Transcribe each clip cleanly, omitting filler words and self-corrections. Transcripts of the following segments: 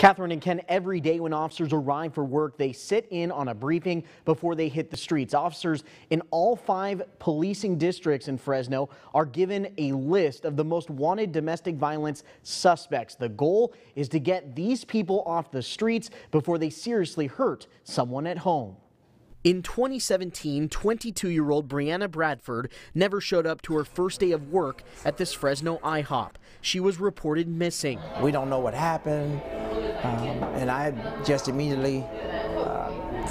Catherine and Ken, every day when officers arrive for work, they sit in on a briefing before they hit the streets. Officers in all 5 policing districts in Fresno are given a list of the most wanted domestic violence suspects. The goal is to get these people off the streets before they seriously hurt someone at home. In 2017, 22-year-old Brianna Bradford never showed up to her first day of work at this Fresno IHOP. She was reported missing. We don't know what happened, and I just immediately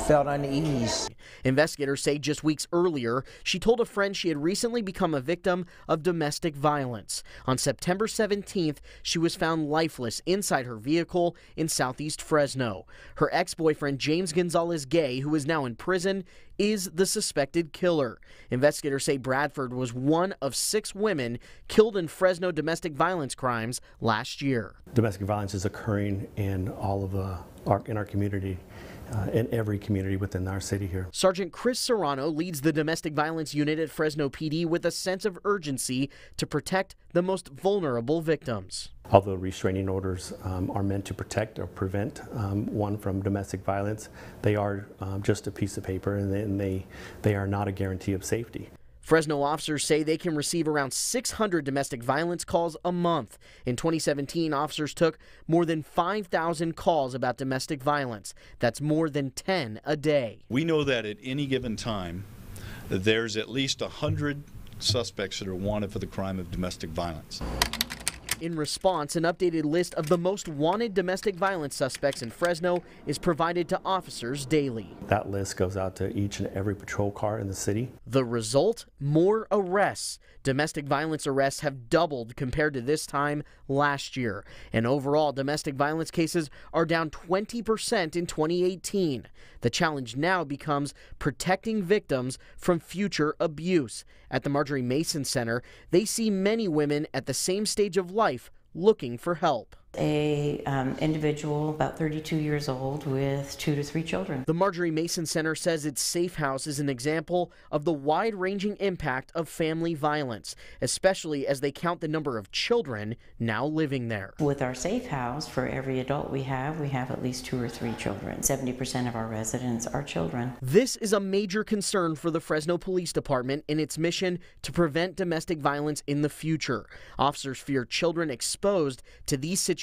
felt unease. Investigators say just weeks earlier, she told a friend she had recently become a victim of domestic violence. On September 17th, she was found lifeless inside her vehicle in southeast Fresno. Her ex-boyfriend, James Gonzalez Gay, who is now in prison, is the suspected killer. Investigators say Bradford was one of 6 women killed in Fresno domestic violence crimes last year. Domestic violence is occurring in all of our community. In every community within our city here. Sergeant Chris Serrano leads the domestic violence unit at Fresno PD with a sense of urgency to protect the most vulnerable victims. Although restraining orders are meant to protect or prevent one from domestic violence, they are just a piece of paper, and they are not a guarantee of safety. Fresno officers say they can receive around 600 domestic violence calls a month. In 2017, officers took more than 5,000 calls about domestic violence. That's more than 10 a day. We know that at any given time, there's at least 100 suspects that are wanted for the crime of domestic violence. In response, an updated list of the most wanted domestic violence suspects in Fresno is provided to officers daily. That list goes out to each and every patrol car in the city. The result? More arrests. Domestic violence arrests have doubled compared to this time last year. And overall, domestic violence cases are down 20% in 2018. The challenge now becomes protecting victims from future abuse. At the Marjorie Mason Center, they see many women at the same stage of life looking for help. Individual about 32 years old with 2 to 3 children. The Marjorie Mason Center says its Safe House is an example of the wide-ranging impact of family violence, especially as they count the number of children now living there. With our Safe House, for every adult we have at least 2 or 3 children. 70% of our residents are children. This is a major concern for the Fresno Police Department in its mission to prevent domestic violence in the future. Officers fear children exposed to these situations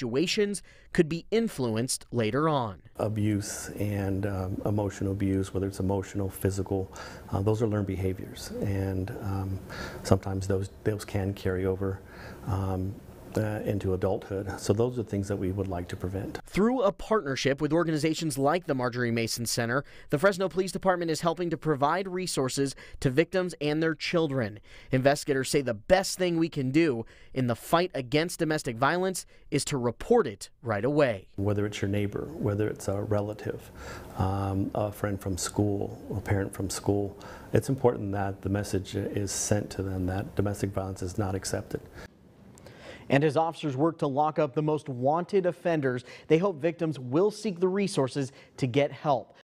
could be influenced later on. Abuse and emotional abuse, whether it's emotional, physical, those are learned behaviors, and sometimes those can carry over into adulthood. So those are things that we would like to prevent. Through a partnership with organizations like the Marjorie Mason Center, the Fresno Police Department is helping to provide resources to victims and their children. Investigators say the best thing we can do in the fight against domestic violence is to report it right away. Whether it's your neighbor, whether it's a relative, a friend from school, a parent from school, it's important that the message is sent to them that domestic violence is not accepted. And as officers work to lock up the most wanted offenders, they hope victims will seek the resources to get help.